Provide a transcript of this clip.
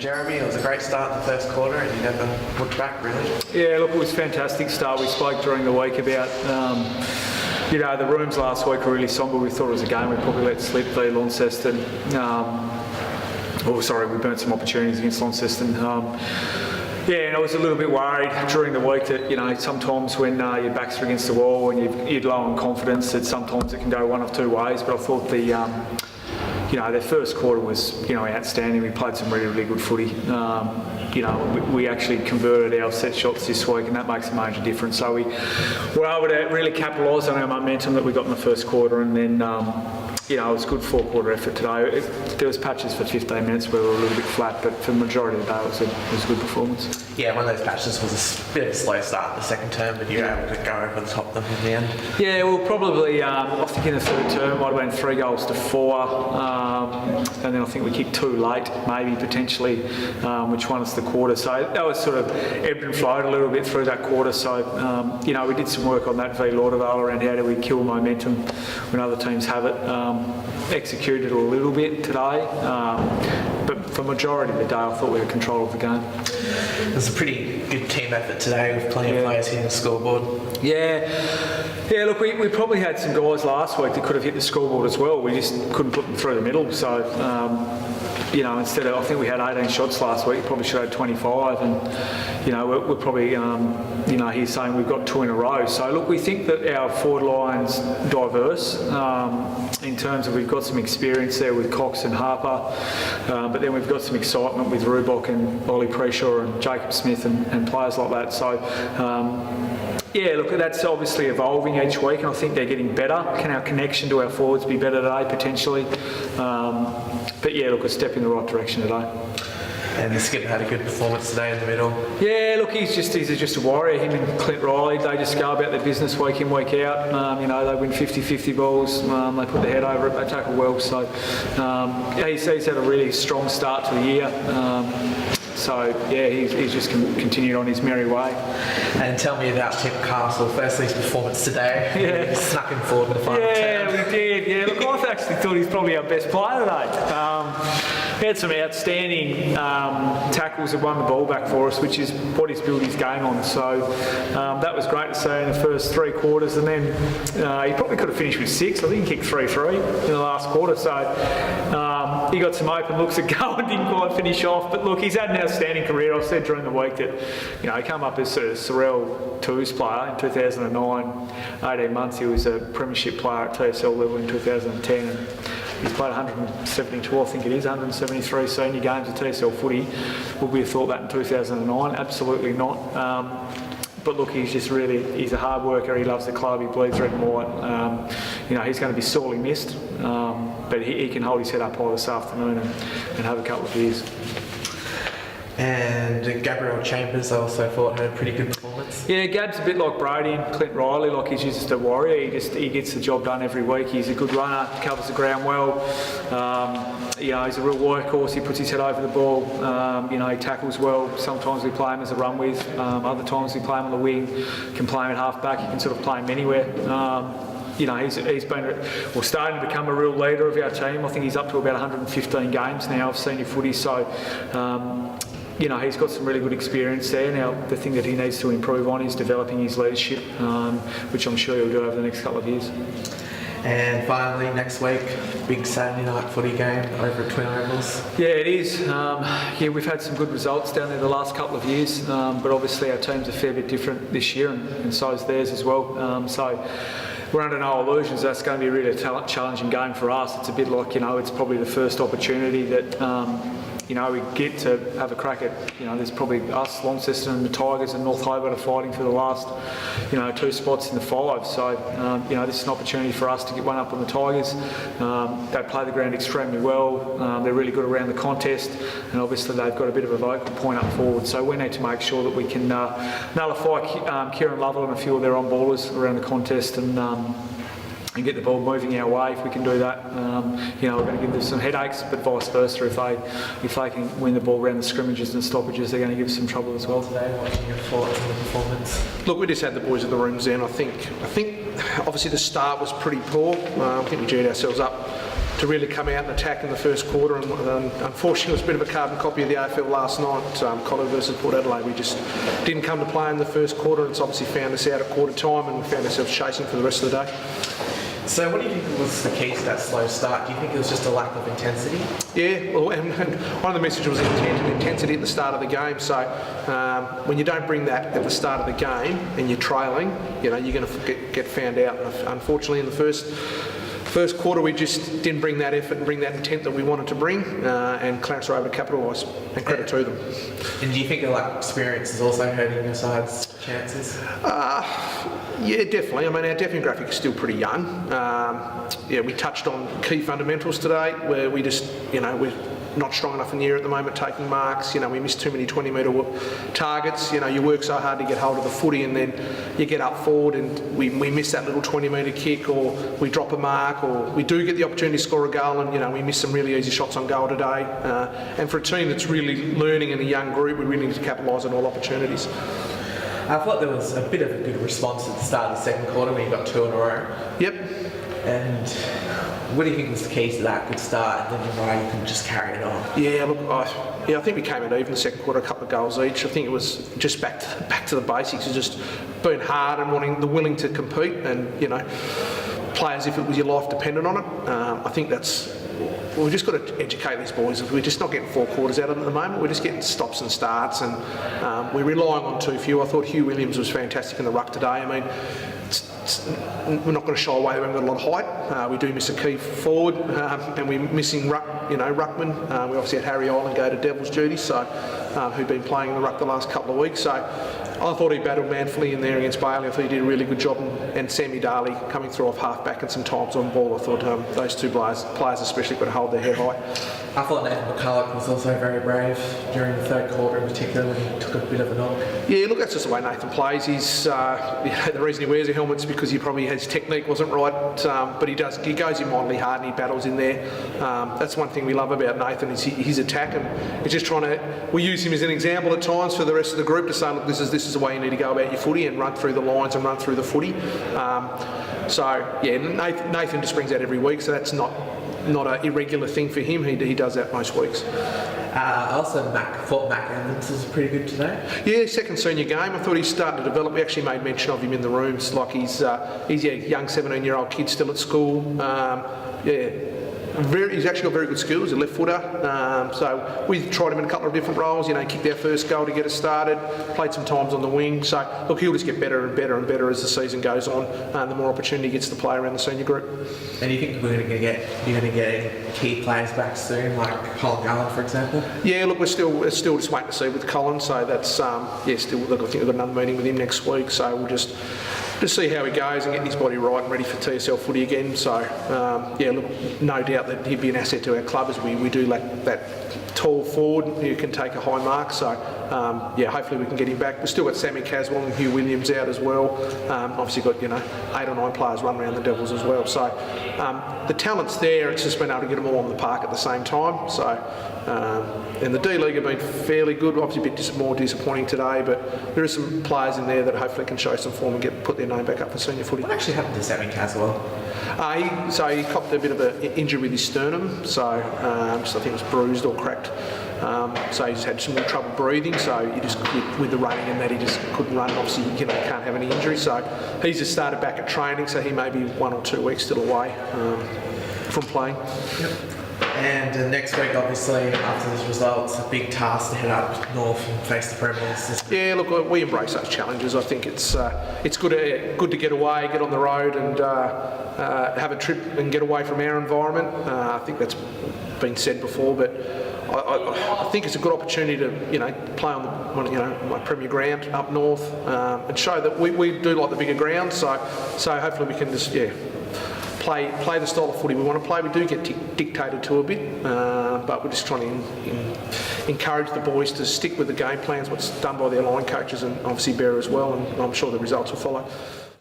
Jeromey. It was a great start in the first quarter and you never looked back, really. Yeah, look, it was a fantastic start. We spoke during the week about the rooms last week were really sombre. We thought it was a game we probably let slip v Launceston. We burnt some opportunities against Launceston. And I was a little bit worried during the week that, sometimes when your backs are against the wall and you're low on confidence, that sometimes it can go one of two ways. But I thought their first quarter was, outstanding. We played some really, really good footy. We actually converted our set shots this week, and that makes a major difference. So we were able to really capitalise on our momentum that we got in the first quarter, and then it was a good four-quarter effort today. There was patches for 15 minutes where we were a little bit flat, but for the majority of the day it was a good performance. Yeah, one of those patches was a bit of a slow start the second term, but you were able to go over the top of them in the end. Yeah, well, probably, I think in the third term it might have been 3 goals to 4, and then I think we kicked 2 late, maybe potentially, which won us the quarter. So that was sort of ebbed and flowed a little bit through that quarter. So, we did some work on that v Lauderdale around how do we kill momentum when other teams have it. Executed a little bit today, but for the majority of the day I thought we had control of the game. It was a pretty good team effort today with plenty of players hitting the scoreboard. Yeah, look, we probably had some guys last week that could have hit the scoreboard as well. We just couldn't put them through the middle. So, instead of, I think we had 18 shots last week, probably should have had 25. And, we're probably, he's saying we've got 2 in a row. So, look, we think that our forward line's diverse in terms of we've got some experience there with Cox and Harper, but then we've got some excitement with Rubok and Ollie Preshaw and Jacob Smith and players like that. So, look, that's obviously evolving each week, and I think they're getting better. Can our connection to our forwards be better today, potentially? But look, a step in the right direction today. And the skipper had a good performance today in the middle. Yeah, look, he's just a warrior. Him and Clint Riley, they just go about their business week in, week out. They win 50-50 balls. They put their head over it. They tackle well. So he's had a really strong start to the year. He's just continued on his merry way. And tell me about Tim Castle. Firstly, his performance today. Yeah. He snuck him forward in the final term. Yeah, we did. Yeah, look, I actually thought he's probably our best player today. He had some outstanding tackles that won the ball back for us, which is what he's built his game on. So that was great to see in the first 3 quarters. And then he probably could have finished with 6. I think he kicked 3-3 in the last quarter. So he got some open looks at goal and didn't quite finish off. But look, he's had an outstanding career. I said during the week that he came up as a Sorrel Twos player in 2009. 18 months he was a premiership player at TSL level in 2010. And he's played 172, I think it is, 173 senior games of TSL footy. Would we have thought that in 2009? Absolutely not. But look, he's a hard worker. He loves the club. He bleeds red and white. He's going to be sorely missed. But he can hold his head up high this afternoon and have a couple of years. And Gabriel Chambers, I also thought, had a pretty good performance. Yeah, Gab's a bit like Brady and Clint Riley. Like, he's just a warrior. He gets the job done every week. He's a good runner, covers the ground well. He's a real workhorse. He puts his head over the ball. He tackles well. Sometimes we play him as a run with. Other times we play him on the wing. Can play him at half back. You can sort of play him anywhere. He's been starting to become a real leader of our team. I think he's up to about 115 games now of senior footy. So. He's got some really good experience there. Now, the thing that he needs to improve on is developing his leadership, which I'm sure he'll do over the next couple of years. And finally, next week, big Saturday night footy game over at Twin Ovals. Yeah, it is. We've had some good results down there the last couple of years, but obviously our team's a fair bit different this year, and so is theirs as well. So we're under no illusions that's going to be a really challenging game for us. It's a bit like, it's probably the first opportunity that we get to have a crack at, there's probably us, Launceston and the Tigers and North Hobart are fighting for the last, 2 spots in the 5. So, this is an opportunity for us to get one up on the Tigers. They play the ground extremely well. They're really good around the contest, and obviously they've got a bit of a vocal point up forward. So we need to make sure that we can nullify Kieran Lovell and a few of their on-ballers around the contest and get the ball moving our way. If we can do that, we're going to give them some headaches, but vice versa. If they can win the ball around the scrimmages and stoppages, they're going to give us some trouble as well. Today, watching your thoughts on the performance. Look, we just had the boys at the rooms then. I think obviously the start was pretty poor. I think we geared ourselves up really come out and attack in the first quarter. And unfortunately, it was a bit of a carbon copy of the AFL last night, Collar versus Port Adelaide. We just didn't come to play in the first quarter, and it's obviously found us out at quarter time, and we found ourselves chasing for the rest of the day. So what do you think was the key to that slow start? Do you think it was just a lack of intensity? Yeah, well, and one of the messages was intensity at the start of the game. So when you don't bring that at the start of the game and you're trailing, you're going to get found out. Unfortunately, in the first quarter, we just didn't bring that effort and bring that intent that we wanted to bring, and Clarence were able to capitalise, and credit to them. And do you think the lack of experience is also hurting your side's chances? Yeah, definitely. I mean, our demographic is still pretty young. We touched on key fundamentals today, where we just, we're not strong enough in the air at the moment taking marks. We miss too many 20-metre targets. You work so hard to get hold of the footy, and then you get up forward and we miss that little 20-metre kick, or we drop a mark, or we do get the opportunity to score a goal, and we miss some really easy shots on goal today. And for a team that's really learning in a young group, we really need to capitalise on all opportunities. I thought there was a bit of a good response at the start of the second quarter when you got 2 in a row. Yep. And what do you think was the key to that good start, and then you can just carry it on? Yeah, look, I think we came out even the second quarter, a couple of goals each. I think it was just back to the basics, of just being hard and willing to compete, and play as if it was your life dependent on it. I think we've just got to educate these boys. We're just not getting 4 quarters out of them at the moment. We're just getting stops and starts, and we're relying on too few. I thought Hugh Williams was fantastic in the ruck today. I mean, we're not going to shy away. We haven't got a lot of height. We do miss a key forward, and we're missing ruckman. We obviously had Harry Island go to Devil's duty, so who'd been playing in the ruck the last couple of weeks. So I thought he battled manfully in there against Bailey. I thought he did a really good job, and Sammy Darley coming through off half-back and some times on ball. I thought those two players especially got to hold their head high. I thought Nathan McCulloch was also very brave during the third quarter in particular, when he took a bit of a knock. Yeah, look, that's just the way Nathan plays. He's the reason he wears a helmet is because his technique wasn't right, but he goes in mightily hard and he battles in there. That's one thing we love about Nathan, is his attack, and he's just we use him as an example at times for the rest of the group to say, look, this is the way you need to go about your footy, and run through the lines and run through the footy. Nathan just brings that every week, so that's not an irregular thing for him. He does that most weeks. I also thought Mac Evans was pretty good today. Yeah, second senior game. I thought he's starting to develop. We actually made mention of him in the rooms, like he's a young 17-year-old kid still at school. He's actually got very good skills, a left footer. So we tried him in a couple of different roles. Kicked our first goal to get us started. Played some times on the wing. So look, he'll just get better and better and better as the season goes on. The more opportunity he gets to play around the senior group. And do you think you're going to get key players back soon, like Colin Garland, for example? Yeah, look, we're still just waiting to see with Colin. So that's still. Look, I think we've got another meeting with him next week. So we'll just see how he goes and get his body right and ready for TSL footy again. So look, no doubt that he'd be an asset to our club, as we do lack that tall forward who can take a high mark. So hopefully we can get him back. We've still got Sammy Caswell and Hugh Williams out as well. Obviously got 8 or 9 players run around the Devils as well. So the talent's there. It's just been able to get them all on the park at the same time. So and the D-League have been fairly good. Obviously a bit more disappointing today, but there are some players in there that hopefully can show some form and put their name back up for senior footy. What actually happened to Sammy Caswell? He copped a bit of an injury with his sternum, so I think it was bruised or cracked. So he just had some trouble breathing. So with the running and that, he just couldn't run. Obviously, can't have any injury. So he's just started back at training. So he may be 1 or 2 weeks still away from playing. Yep. And next week, obviously, after this result, it's a big task to head up north and face the Premiers. Yeah, look, we embrace those challenges. I think it's good to get away, get on the road, and have a trip and get away from our environment. I think that's been said before, but I think it's a good opportunity to play on my Premier ground up north and show that we do like the bigger ground. So hopefully we can just play the style of footy we want to play. We do get dictated to a bit, but we're just trying to encourage the boys to stick with the game plans, what's done by their line coaches, and obviously Bear as well, and I'm sure the results will follow.